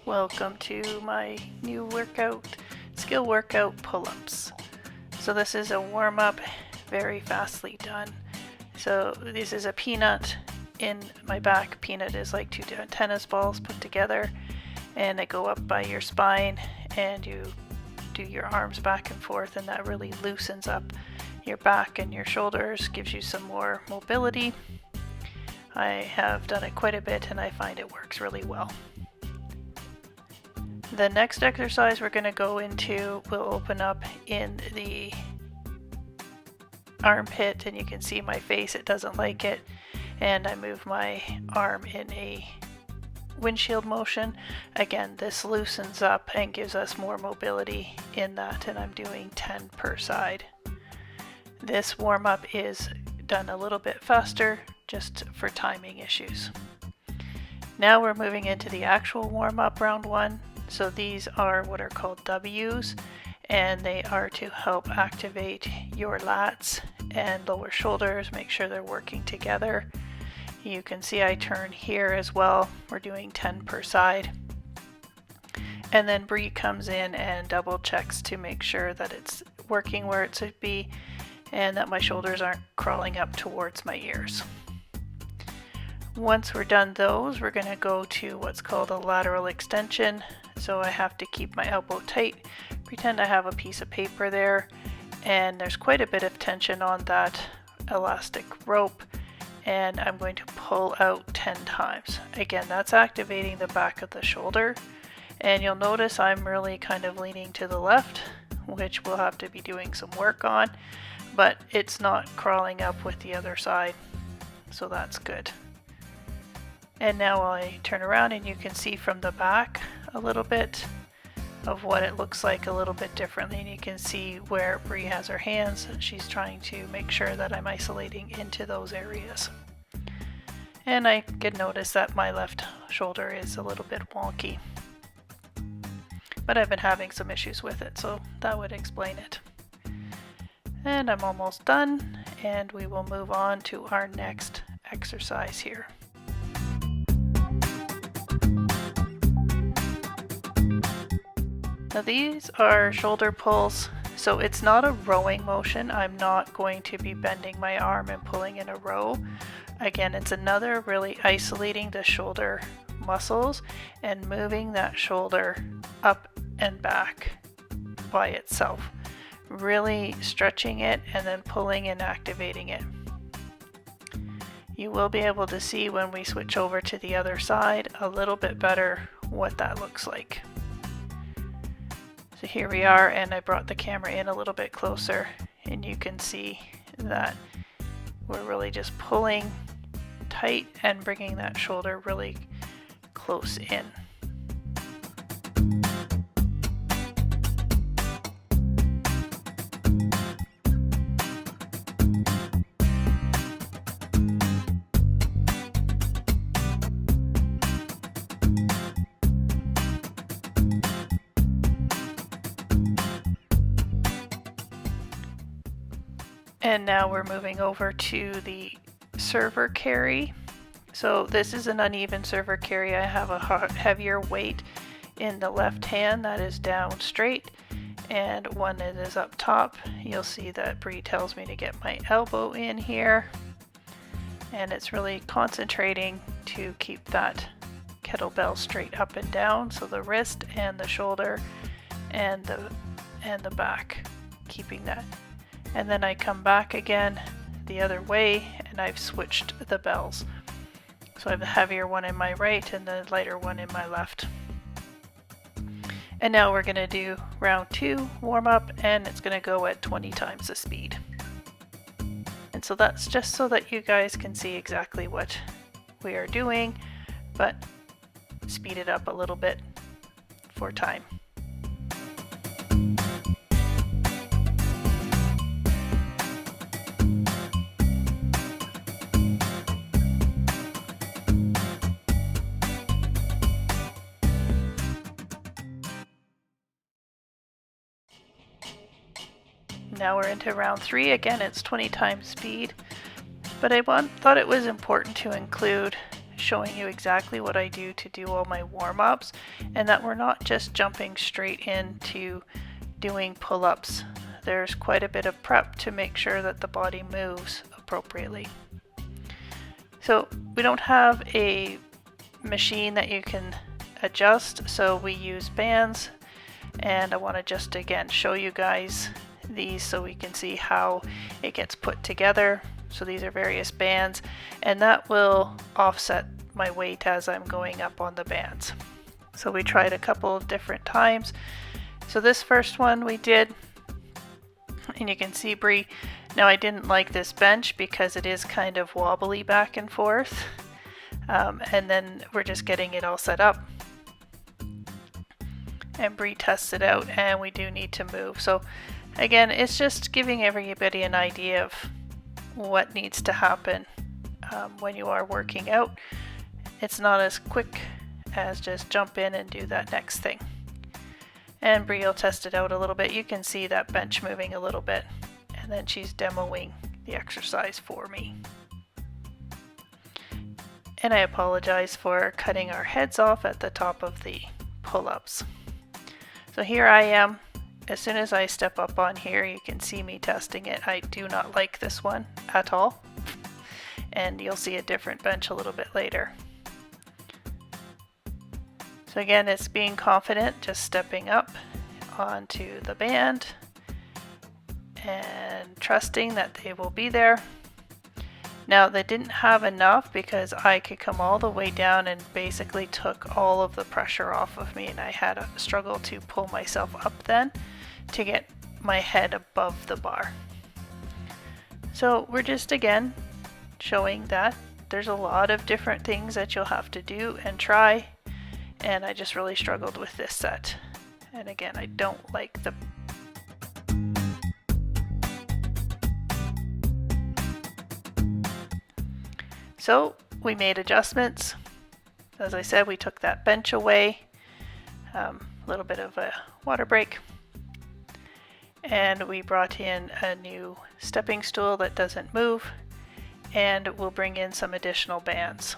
Welcome to my new skill workout pull-ups. So this is a warm-up, very fastly done. So this is a peanut in my back. Peanut is like two tennis balls put together, and they go up by your spine, and you do your arms back and forth, and that really loosens up your back and your shoulders, gives you some more mobility. I have done it quite a bit and I find it works really well. The next exercise we're going to go into will open up in the armpit, and you can see my face, it doesn't like it, and I move my arm in a windshield motion. Again, this loosens up and gives us more mobility in that, and I'm doing 10 per side. This warm-up is done a little bit faster just for timing issues. Now we're moving into the actual warm-up round one. So these are what are called W's, and they are to help activate your lats and lower shoulders, make sure they're working together. You can see I turn here as well. We're doing 10 per side. And then Bree comes in and double checks to make sure that it's working where it should be and that my shoulders aren't crawling up towards my ears. Once we're done those, we're going to go to what's called a lateral extension. So I have to keep my elbow tight, pretend I have a piece of paper there, and there's quite a bit of tension on that elastic rope, and I'm going to pull out 10 times. Again, that's activating the back of the shoulder, and you'll notice I'm really kind of leaning to the left, which we'll have to be doing some work on, but it's not crawling up with the other side, so that's good. And now I turn around and you can see from the back a little bit of what it looks like a little bit differently, and you can see where Bree has her hands. She's trying to make sure that I'm isolating into those areas. And I can notice that my left shoulder is a little bit wonky, but I've been having some issues with it, so that would explain it. And I'm almost done, and we will move on to our next exercise here. Now these are shoulder pulls, so it's not a rowing motion. I'm not going to be bending my arm and pulling in a row. Again, it's another really isolating the shoulder muscles and moving that shoulder up and back by itself. Really stretching it and then pulling and activating it. You will be able to see when we switch over to the other side a little bit better what that looks like. So here we are, and I brought the camera in a little bit closer, and you can see that we're really just pulling tight and bringing that shoulder really close in. And now we're moving over to the server carry. So this is an uneven server carry. I have a heavier weight in the left hand that is down straight, and one that is up top. You'll see that Bree tells me to get my elbow in here, and it's really concentrating to keep that kettlebell straight up and down. So the wrist and the shoulder and the back, keeping that. And then I come back again the other way, and I've switched the bells. So I have the heavier one in my right and the lighter one in my left. And now we're going to do round 2 warm up, and it's going to go at 20 times the speed. And so that's just so that you guys can see exactly what we are doing, but speed it up a little bit for time. Now we're into round 3. Again, it's 20 times speed, but I thought it was important to include showing you exactly what I do to do all my warm-ups, and that we're not just jumping straight into doing pull-ups. There's quite a bit of prep to make sure that the body moves appropriately. So we don't have a machine that you can adjust, so we use bands, and I want to just again show you guys these so we can see how it gets put together. So these are various bands, and that will offset my weight as I'm going up on the bands. So we tried a couple of different times. So this first one we did, and you can see Bree. Now I didn't like this bench because it is kind of wobbly back and forth. And then we're just getting it all set up. And Bree tests it out, and we do need to move. So again, it's just giving everybody an idea of what needs to happen when you are working out. It's not as quick as just jump in and do that next thing. And Bree will test it out a little bit. You can see that bench moving a little bit, and then she's demoing the exercise for me. And I apologize for cutting our heads off at the top of the pull-ups. So here I am. As soon as I step up on here, you can see me testing it. I do not like this one at all. And you'll see a different bench a little bit later. So again, it's being confident, just stepping up onto the band and trusting that they will be there. Now they didn't have enough because I could come all the way down and basically took all of the pressure off of me, and I had a struggle to pull myself up then to get my head above the bar. So we're just again showing that there's a lot of different things that you'll have to do and try, and I just really struggled with this set. And again, I don't like the So we made adjustments. As I said, we took that bench away, a little bit of a water break, and we brought in a new stepping stool that doesn't move, and we'll bring in some additional bands.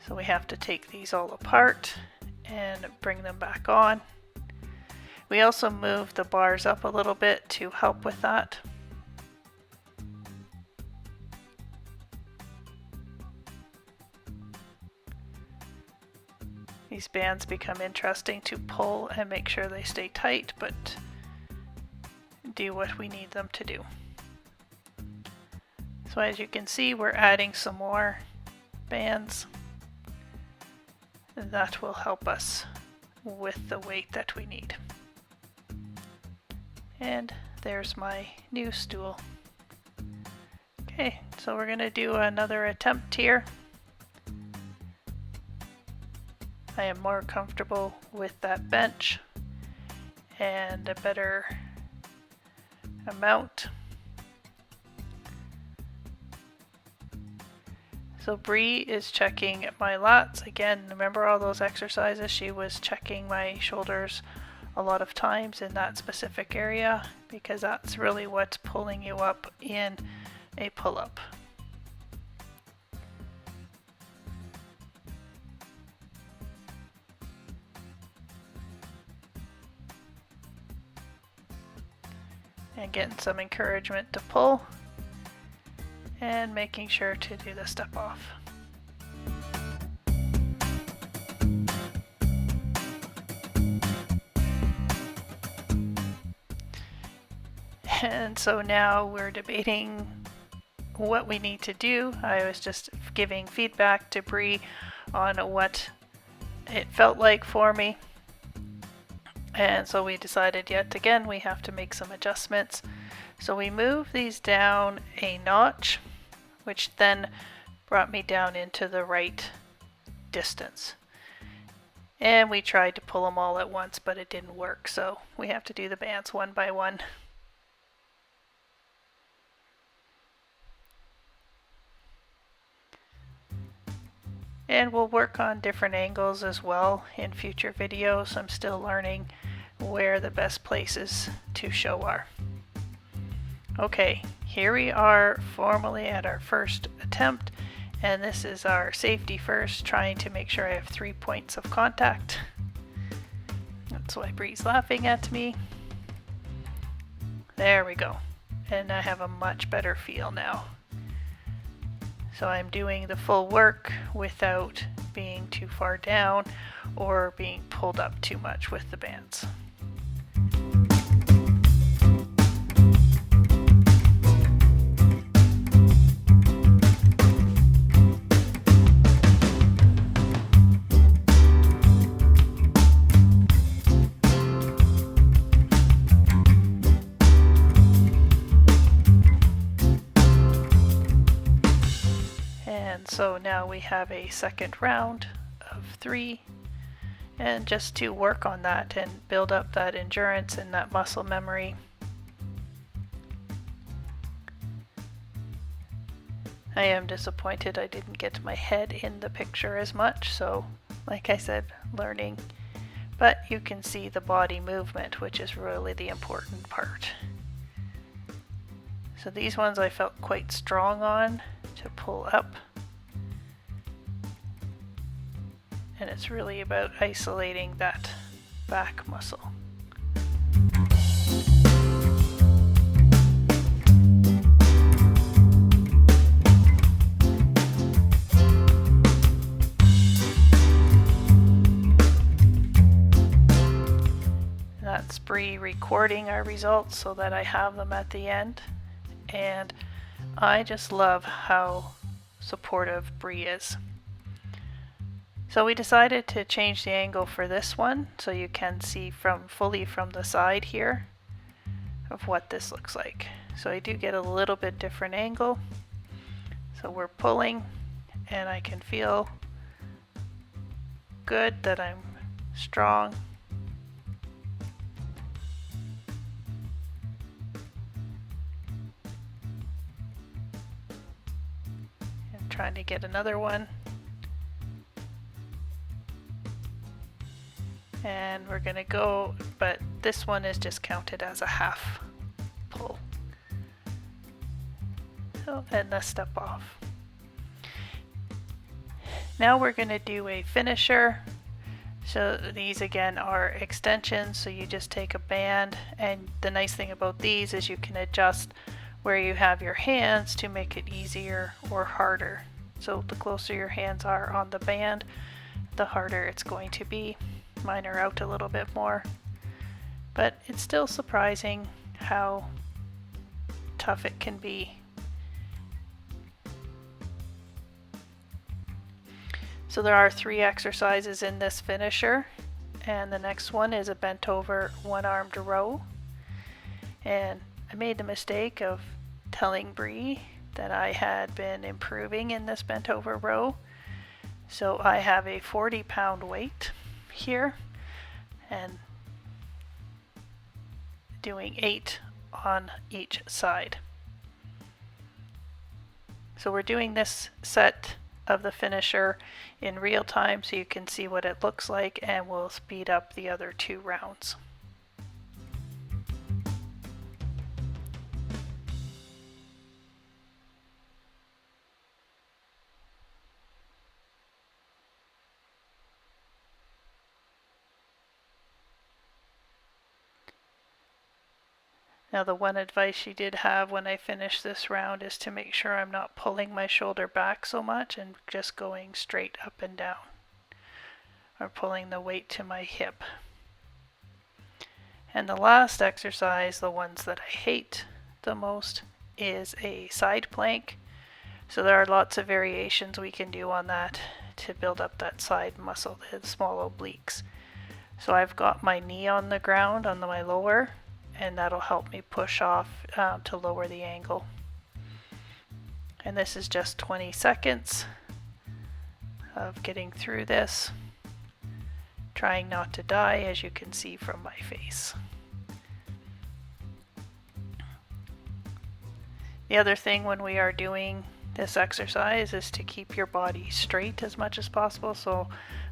So we have to take these all apart and bring them back on. We also moved the bars up a little bit to help with that. These bands become interesting to pull and make sure they stay tight, but do what we need them to do. So as you can see, we're adding some more bands. That will help us with the weight that we need. And there's my new stool. Okay, so we're going to do another attempt here. I am more comfortable with that bench and a better amount. So Bree is checking my lats. Again, remember all those exercises? She was checking my shoulders a lot of times in that specific area because that's really what's pulling you up in a pull-up. And getting some encouragement to pull and making sure to do the step off. And so now we're debating what we need to do. I was just giving feedback to Bree on what it felt like for me. And so we decided yet again we have to make some adjustments. So we moved these down a notch, which then brought me down into the right distance. And we tried to pull them all at once, but it didn't work. So we have to do the bands one by one. And we'll work on different angles as well in future videos. I'm still learning where the best places to show are. Okay, here we are formally at our first attempt, And this is our safety first, trying to make sure I have 3 points of contact. That's why Bree's laughing at me. There we go. And I have a much better feel now. So I'm doing the full work without being too far down or being pulled up too much with the bands. So now we have a second round of 3, and just to work on that and build up that endurance and that muscle memory. I am disappointed I didn't get my head in the picture as much, so like I said, learning. But you can see the body movement, which is really the important part. So these ones I felt quite strong on to pull up. And it's really about isolating that back muscle. That's Bree recording our results so that I have them at the end. And I just love how supportive Bree is. So we decided to change the angle for this one so you can see fully from the side here of what this looks like. So I do get a little bit different angle. So we're pulling and I can feel good that I'm strong. I'm trying to get another one. And we're gonna go, but this one is just counted as a half pull. So, and a step off. Now we're gonna do a finisher. So these again are extensions, so you just take a band, and the nice thing about these is you can adjust where you have your hands to make it easier or harder. So the closer your hands are on the band, the harder it's going to be. Mine are out a little bit more, but it's still surprising how tough it can be. So there are 3 exercises in this finisher, and the next one is a bent over one-armed row. And I made the mistake of telling Bree that I had been improving in this bent over row. So I have a 40-pound weight here and doing 8 on each side. So we're doing this set of the finisher in real time so you can see what it looks like, and we'll speed up the other 2 rounds. Now the one advice she did have when I finish this round is to make sure I'm not pulling my shoulder back so much and just going straight up and down, or pulling the weight to my hip. And the last exercise, the ones that I hate the most, is a side plank. So there are lots of variations we can do on that to build up that side muscle, the small obliques. So I've got my knee on the ground on my lower, and that'll help me push off to lower the angle. And this is just 20 seconds of getting through this, trying not to die, as you can see from my face. The other thing when we are doing this exercise is to keep your body straight as much as possible, so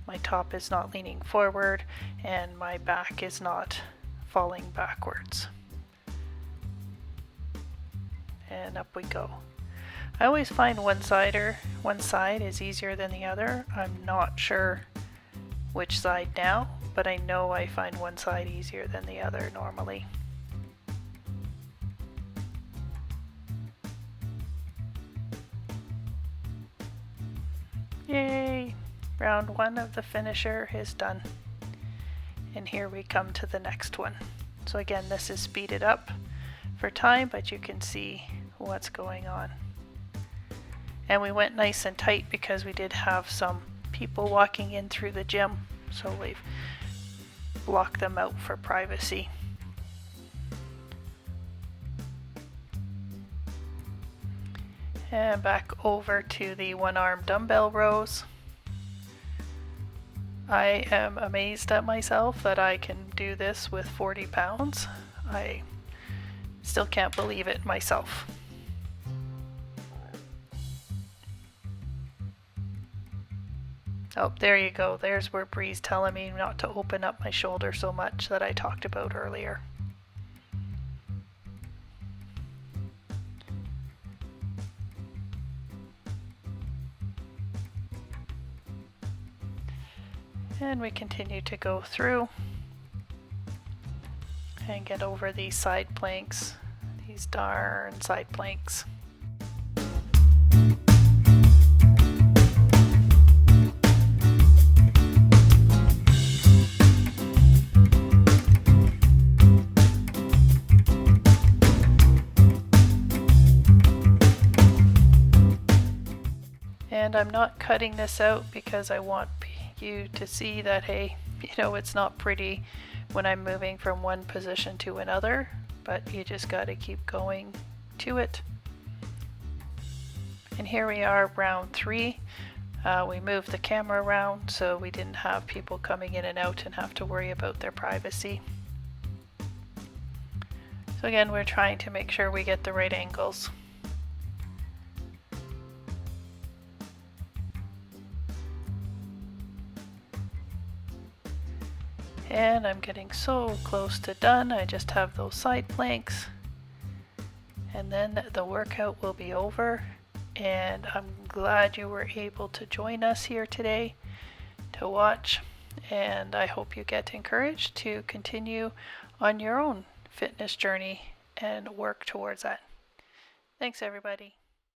my top is not leaning forward and my back is not falling backwards. And up we go. I always find one side is easier than the other. I'm not sure which side now, but I know I find one side easier than the other normally. Yay! Round 1 of the finisher is done. And here we come to the next one. So again, this is speeded up for time, but you can see what's going on. And we went nice and tight because we did have some people walking in through the gym, so we've blocked them out for privacy. And back over to the one-arm dumbbell rows. I am amazed at myself that I can do this with 40 pounds. I still can't believe it myself. Oh, there you go. There's where Bree's telling me not to open up my shoulder so much that I talked about earlier. And we continue to go through and get over these side planks, these darn side planks. And I'm not cutting this out because I want you to see that, hey, it's not pretty when I'm moving from one position to another, but you just got to keep going to it. And here we are, round 3. We moved the camera around so we didn't have people coming in and out and have to worry about their privacy. So again, we're trying to make sure we get the right angles. And I'm getting so close to done. I just have those side planks and then the workout will be over. And I'm glad you were able to join us here today to watch, and I hope you get encouraged to continue on your own fitness journey and work towards that. Thanks everybody.